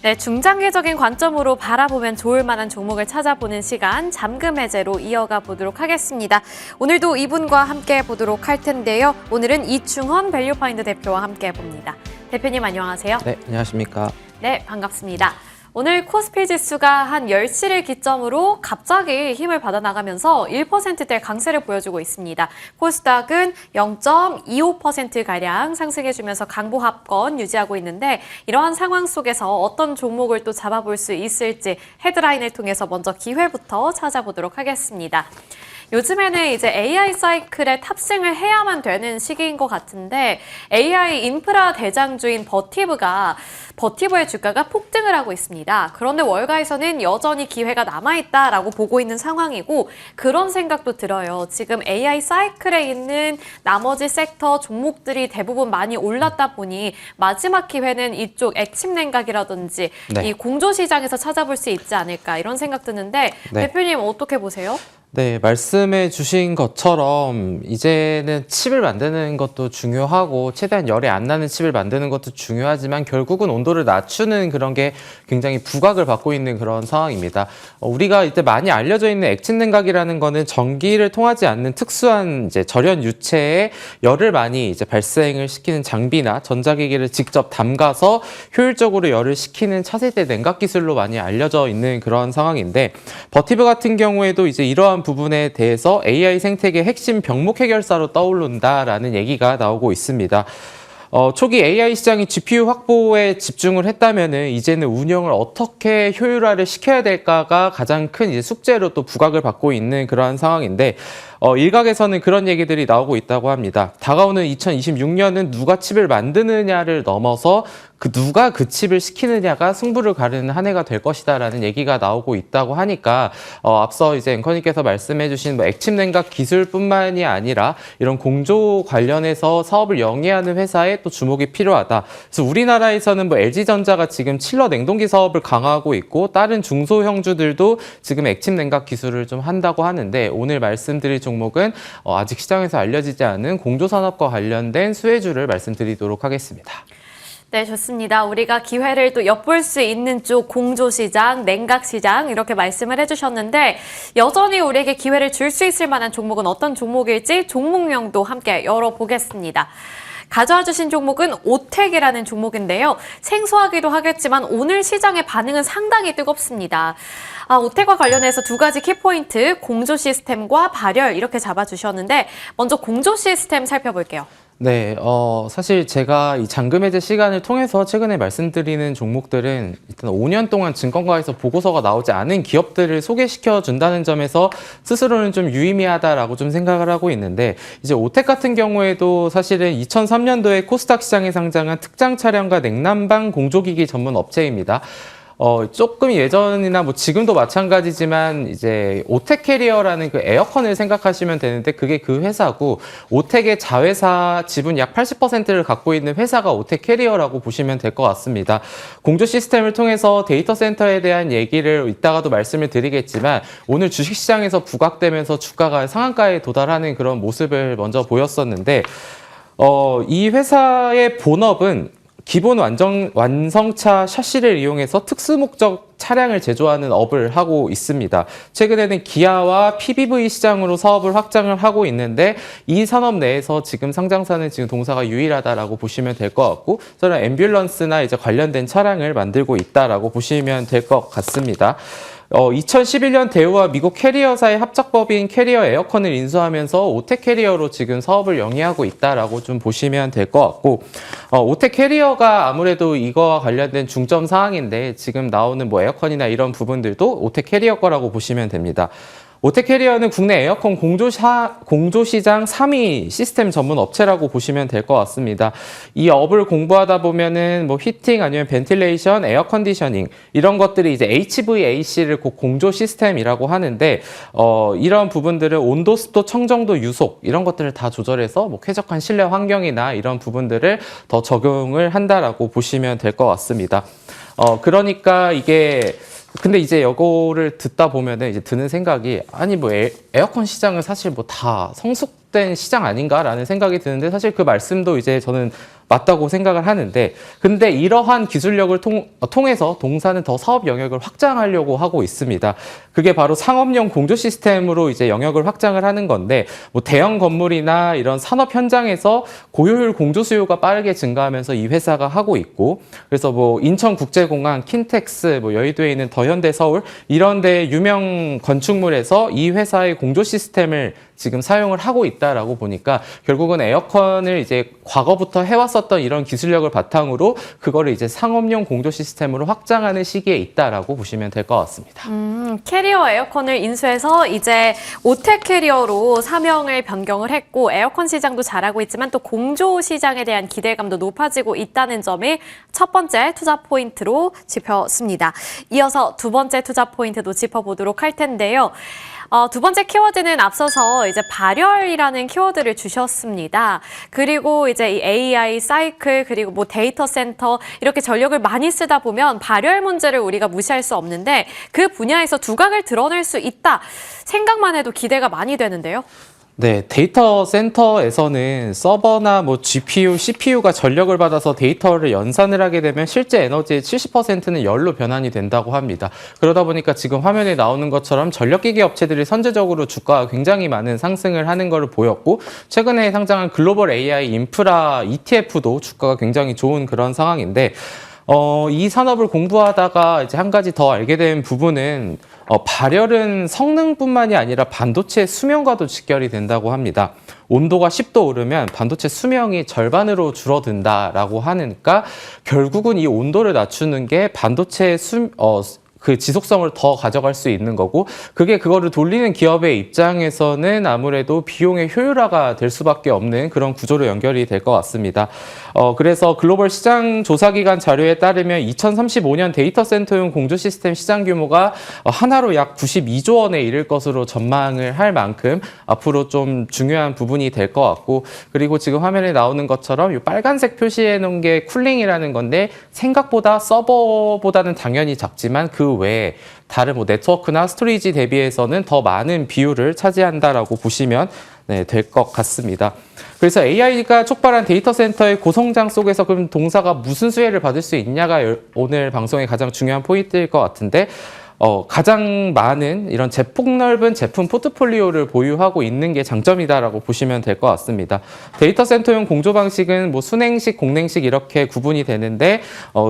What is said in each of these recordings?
네, 중장기적인 관점으로 바라보면 좋을 만한 종목을 찾아보는 시간, 잠금 해제로 이어가 보도록 하겠습니다. 오늘도 이분과 함께 보도록 할 텐데요. 오늘은 이충헌 밸류파인드 대표와 함께 해봅니다. 대표님 안녕하세요. 네, 안녕하십니까. 네, 반갑습니다. 오늘 코스피 지수가 한 10시를 기점으로 갑자기 힘을 받아나가면서 1%대 강세를 보여주고 있습니다. 코스닥은 0.25%가량 상승해주면서 강보합권 유지하고 있는데 이러한 상황 속에서 어떤 종목을 또 잡아볼 수 있을지 헤드라인을 통해서 먼저 기회부터 찾아보도록 하겠습니다. 요즘에는 이제 AI 사이클에 탑승을 해야만 되는 시기인 것 같은데 AI 인프라 대장주인 버티브의 주가가 폭등을 하고 있습니다. 그런데 월가에서는 여전히 기회가 남아있다라고 보고 있는 상황이고 그런 생각도 들어요. 지금 AI 사이클에 있는 나머지 섹터 종목들이 대부분 많이 올랐다 보니 마지막 기회는 이쪽 액침 냉각이라든지 이 공조시장에서 찾아볼 수 있지 않을까 이런 생각 드는데 대표님 어떻게 보세요? 네, 말씀해 주신 것처럼 이제는 칩을 만드는 것도 중요하고 최대한 열이 안 나는 칩을 만드는 것도 중요하지만 결국은 온도를 낮추는 그런 게 굉장히 부각을 받고 있는 그런 상황입니다. 우리가 이때 많이 알려져 있는 액침 냉각이라는 거는 전기를 통하지 않는 특수한 이제 절연 유체에 열을 많이 이제 발생을 시키는 장비나 전자기기를 직접 담가서 효율적으로 열을 식히는 차세대 냉각 기술로 많이 알려져 있는 그런 상황인데 버티브 같은 경우에도 이제 이러한 부분에 대해서 AI 생태계 핵심 병목 해결사로 떠오른다라는 얘기가 나오고 있습니다. 초기 AI 시장이 GPU 확보에 집중을 했다면은 이제는 운영을 어떻게 효율화를 시켜야 될까가 가장 큰 이제 숙제로 또 부각을 받고 있는 그러한 상황인데 일각에서는 그런 얘기들이 나오고 있다고 합니다. 다가오는 2026년은 누가 칩을 만드느냐를 넘어서 누가 그 칩을 시키느냐가 승부를 가르는 한 해가 될 것이다라는 얘기가 나오고 있다고 하니까 앞서 이제 앵커님께서 말씀해주신 뭐 액침 냉각 기술뿐만이 아니라 이런 공조 관련해서 사업을 영위하는 회사에 또 주목이 필요하다. 그래서 우리나라에서는 뭐 LG전자가 지금 칠러 냉동기 사업을 강화하고 있고 다른 중소형주들도 지금 액침 냉각 기술을 좀 한다고 하는데 오늘 말씀드릴 종목은 아직 시장에서 알려지지 않은 공조산업과 관련된 수혜주를 말씀드리도록 하겠습니다. 네, 좋습니다. 우리가 기회를 또 엿볼 수 있는 쪽 공조시장, 냉각시장 이렇게 말씀을 해주셨는데 여전히 우리에게 기회를 줄 수 있을 만한 종목은 어떤 종목일지 종목명도 함께 열어보겠습니다. 가져와 주신 종목은 오텍이라는 종목인데요. 생소하기도 하겠지만 오늘 시장의 반응은 상당히 뜨겁습니다. 오텍과 관련해서 두 가지 키포인트, 공조 시스템과 발열 이렇게 잡아주셨는데 먼저 공조 시스템 살펴볼게요. 네, 사실 제가 이 잔금 해제 시간을 통해서 최근에 말씀드리는 종목들은 일단 5년 동안 증권가에서 보고서가 나오지 않은 기업들을 소개시켜 준다는 점에서 스스로는 좀 유의미하다라고 좀 생각을 하고 있는데 이제 오텍 같은 경우에도 사실은 2003년도에 코스닥 시장에 상장한 특장 차량과 냉난방 공조기기 전문 업체입니다. 조금 예전이나 뭐 지금도 마찬가지지만 이제 오텍 캐리어라는 그 에어컨을 생각하시면 되는데 그게 그 회사고 오텍의 자회사 지분 약 80%를 갖고 있는 회사가 오텍 캐리어라고 보시면 될 것 같습니다. 공조 시스템을 통해서 데이터 센터에 대한 얘기를 이따가도 말씀을 드리겠지만 오늘 주식시장에서 부각되면서 주가가 상한가에 도달하는 그런 모습을 먼저 보였었는데 이 회사의 본업은 기본 완성차 샤시를 이용해서 특수목적 차량을 제조하는 업을 하고 있습니다. 최근에는 기아와 PBV 시장으로 사업을 확장을 하고 있는데 이 산업 내에서 지금 상장사는 지금 동사가 유일하다라고 보시면 될 것 같고 저는 앰뷸런스나 이제 관련된 차량을 만들고 있다라고 보시면 될 것 같습니다. 2011년 대우와 미국 캐리어사의 합작법인 캐리어 에어컨을 인수하면서 오텍 캐리어로 지금 사업을 영위하고 있다라고 좀 보시면 될 것 같고 오텍 캐리어가 아무래도 이거와 관련된 중점 사항인데 지금 나오는 뭐 에어컨이나 이런 부분들도 오텍 캐리어 거라고 보시면 됩니다. 오텍 캐리어는 국내 에어컨 공조시장 3위 시스템 전문 업체라고 보시면 될 것 같습니다. 이 업을 공부하다 보면은 뭐 히팅 아니면 벤틸레이션, 에어 컨디셔닝 이런 것들이 이제 HVAC를 곧 공조 시스템이라고 하는데 이런 부분들은 온도, 습도, 청정도, 유속 이런 것들을 다 조절해서 뭐 쾌적한 실내 환경이나 이런 부분들을 더 적용을 한다라고 보시면 될 것 같습니다. 그러니까 이게 근데 이제 이거를 듣다 보면은 이제 드는 생각이 아니 뭐 에어컨 시장은 사실 뭐 다 성숙 잘못된 시장 아닌가라는 생각이 드는데 사실 그 말씀도 이제 저는 맞다고 생각을 하는데 근데 이러한 기술력을 통해서 동사는 더 사업 영역을 확장하려고 하고 있습니다. 그게 바로 상업용 공조 시스템으로 이제 영역을 확장을 하는 건데 뭐 대형 건물이나 이런 산업 현장에서 고효율 공조 수요가 빠르게 증가하면서 이 회사가 하고 있고 그래서 뭐 인천국제공항, 킨텍스, 뭐 여의도에 있는 더현대서울 이런 데 유명 건축물에서 이 회사의 공조 시스템을 지금 사용을 하고 있다라고 보니까 결국은 에어컨을 이제 과거부터 해왔었던 이런 기술력을 바탕으로 그거를 이제 상업용 공조 시스템으로 확장하는 시기에 있다라고 보시면 될 것 같습니다. 캐리어 에어컨을 인수해서 이제 오텍 캐리어로 사명을 변경을 했고 에어컨 시장도 잘하고 있지만 또 공조 시장에 대한 기대감도 높아지고 있다는 점이 첫 번째 투자 포인트로 짚혔습니다. 이어서 두 번째 투자 포인트도 짚어보도록 할 텐데요. 두 번째 키워드는 앞서서 이제 발열이라는 키워드를 주셨습니다. 그리고 이제 이 AI 사이클 그리고 뭐 데이터 센터 이렇게 전력을 많이 쓰다 보면 발열 문제를 우리가 무시할 수 없는데 그 분야에서 두각을 드러낼 수 있다. 생각만 해도 기대가 많이 되는데요. 네, 데이터 센터에서는 서버나 뭐 GPU, CPU가 전력을 받아서 데이터를 연산을 하게 되면 실제 에너지의 70%는 열로 변환이 된다고 합니다. 그러다 보니까 지금 화면에 나오는 것처럼 전력기기 업체들이 선제적으로 주가가 굉장히 많은 상승을 하는 것을 보였고 최근에 상장한 글로벌 AI 인프라 ETF도 주가가 굉장히 좋은 그런 상황인데 이 산업을 공부하다가 이제 한 가지 더 알게 된 부분은 발열은 성능뿐만이 아니라 반도체 수명과도 직결이 된다고 합니다. 온도가 10도 오르면 반도체 수명이 절반으로 줄어든다라고 하니까 결국은 이 온도를 낮추는 게 반도체 그 지속성을 더 가져갈 수 있는 거고 그게 그거를 돌리는 기업의 입장에서는 아무래도 비용의 효율화가 될 수밖에 없는 그런 구조로 연결이 될 것 같습니다. 그래서 글로벌 시장 조사기관 자료에 따르면 2035년 데이터 센터용 공조 시스템 시장 규모가 하나로 약 92조 원에 이를 것으로 전망을 할 만큼 앞으로 좀 중요한 부분이 될 것 같고 그리고 지금 화면에 나오는 것처럼 이 빨간색 표시해 놓은 게 쿨링이라는 건데 생각보다 서버보다는 당연히 작지만 그 외에 다른 뭐 네트워크나 스토리지 대비해서는 더 많은 비율을 차지한다라고 보시면 될 것 같습니다. 그래서 AI가 촉발한 데이터 센터의 고성장 속에서 그럼 동사가 무슨 수혜를 받을 수 있냐가 오늘 방송의 가장 중요한 포인트일 것 같은데 가장 많은 이런 폭넓은 제품 포트폴리오를 보유하고 있는 게 장점이다라고 보시면 될 것 같습니다. 데이터 센터용 공조 방식은 뭐 순행식, 공냉식 이렇게 구분이 되는데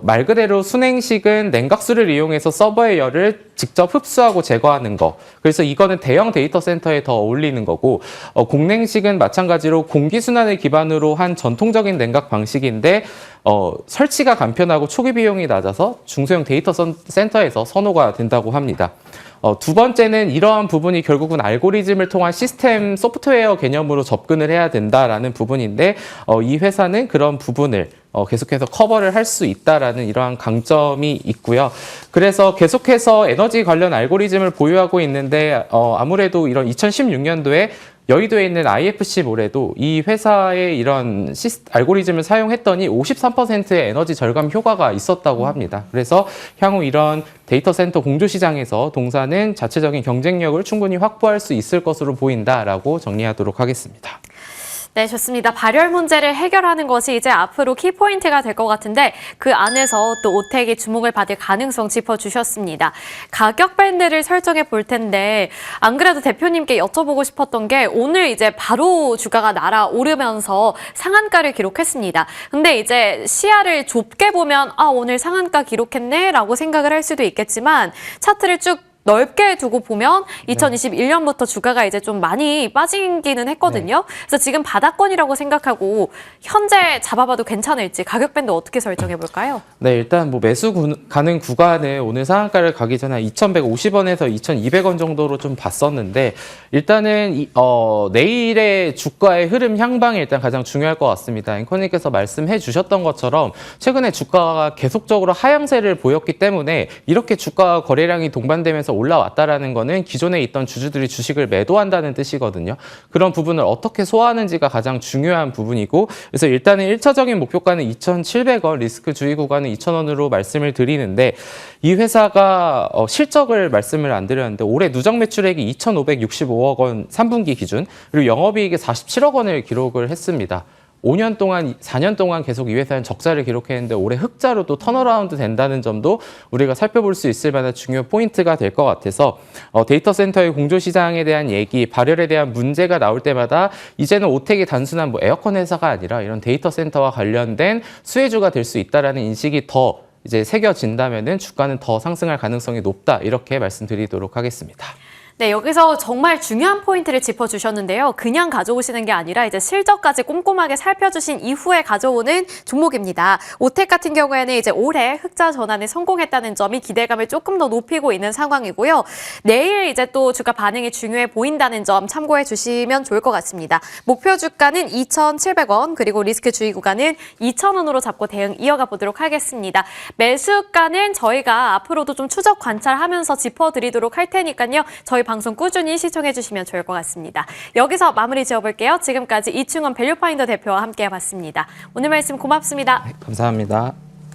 말 그대로 순행식은 냉각수를 이용해서 서버의 열을 직접 흡수하고 제거하는 거. 그래서 이거는 대형 데이터 센터에 더 어울리는 거고 공냉식은 마찬가지로 공기 순환을 기반으로 한 전통적인 냉각 방식인데 설치가 간편하고 초기 비용이 낮아서 중소형 데이터 센터에서 선호가 된다고 합니다. 두 번째는 이러한 부분이 결국은 알고리즘을 통한 시스템 소프트웨어 개념으로 접근을 해야 된다라는 부분인데 이 회사는 그런 부분을 계속해서 커버를 할 수 있다라는 이러한 강점이 있고요. 그래서 계속해서 에너지 관련 알고리즘을 보유하고 있는데 아무래도 이런 2016년도에 여의도에 있는 IFC몰에도 이 회사의 이런 알고리즘을 사용했더니 53%의 에너지 절감 효과가 있었다고 합니다. 그래서 향후 이런 데이터 센터 공조 시장에서 동사는 자체적인 경쟁력을 충분히 확보할 수 있을 것으로 보인다라고 정리하도록 하겠습니다. 네, 좋습니다. 발열 문제를 해결하는 것이 이제 앞으로 키포인트가 될 것 같은데 그 안에서 또 오텍이 주목을 받을 가능성 짚어주셨습니다. 가격 밴드를 설정해 볼 텐데 안 그래도 대표님께 여쭤보고 싶었던 게 오늘 이제 바로 주가가 날아오르면서 상한가를 기록했습니다. 근데 이제 시야를 좁게 보면 오늘 상한가 기록했네 라고 생각을 할 수도 있겠지만 차트를 쭉 넓게 두고 보면 2021년부터 주가가 이제 좀 많이 빠지기는 했거든요. 그래서 지금 바닥권이라고 생각하고 현재 잡아봐도 괜찮을지 가격 밴드 어떻게 설정해 볼까요? 네, 일단 뭐 매수 가는 구간을 오늘 상한가를 가기 전에 2,150원에서 2,200원 정도로 좀 봤었는데 일단은 내일의 주가의 흐름 향방이 일단 가장 중요할 것 같습니다. 앵커님께서 말씀해 주셨던 것처럼 최근에 주가가 계속적으로 하향세를 보였기 때문에 이렇게 주가 거래량이 동반되면서 올라왔다라는 거는 기존에 있던 주주들이 주식을 매도한다는 뜻이거든요. 그런 부분을 어떻게 소화하는지가 가장 중요한 부분이고, 그래서 일단은 1차적인 목표가는 2,700원, 리스크 주의 구간은 2,000원으로 말씀을 드리는데, 이 회사가 실적을 말씀을 안 드렸는데 올해 누적 매출액이 2,565억 원 3분기 기준, 그리고 영업이익이 47억 원을 기록을 했습니다. 5년 동안, 4년 동안 계속 이 회사는 적자를 기록했는데 올해 흑자로 또 턴어라운드 된다는 점도 우리가 살펴볼 수 있을 만한 중요 포인트가 될 것 같아서 데이터 센터의 공조 시장에 대한 얘기, 발열에 대한 문제가 나올 때마다 이제는 오텍이 단순한 뭐 에어컨 회사가 아니라 이런 데이터 센터와 관련된 수혜주가 될 수 있다라는 인식이 더 이제 새겨진다면은 주가는 더 상승할 가능성이 높다, 이렇게 말씀드리도록 하겠습니다. 네, 여기서 정말 중요한 포인트를 짚어주셨는데요. 그냥 가져오시는 게 아니라 이제 실적까지 꼼꼼하게 살펴주신 이후에 가져오는 종목입니다. 오텍 같은 경우에는 이제 올해 흑자 전환에 성공했다는 점이 기대감을 조금 더 높이고 있는 상황이고요. 내일 이제 또 주가 반응이 중요해 보인다는 점 참고해 주시면 좋을 것 같습니다. 목표 주가는 2,700원, 그리고 리스크 주의 구간은 2,000원으로 잡고 대응 이어가 보도록 하겠습니다. 매수가는 저희가 앞으로도 좀 추적 관찰하면서 짚어드리도록 할 테니까요. 저희 방송 꾸준히 시청해 주시면 좋을 것 같습니다. 여기서 마무리 지어볼게요. 지금까지 이충원 밸류파인더 대표와 함께 해봤습니다. 오늘 말씀 고맙습니다. 네, 감사합니다.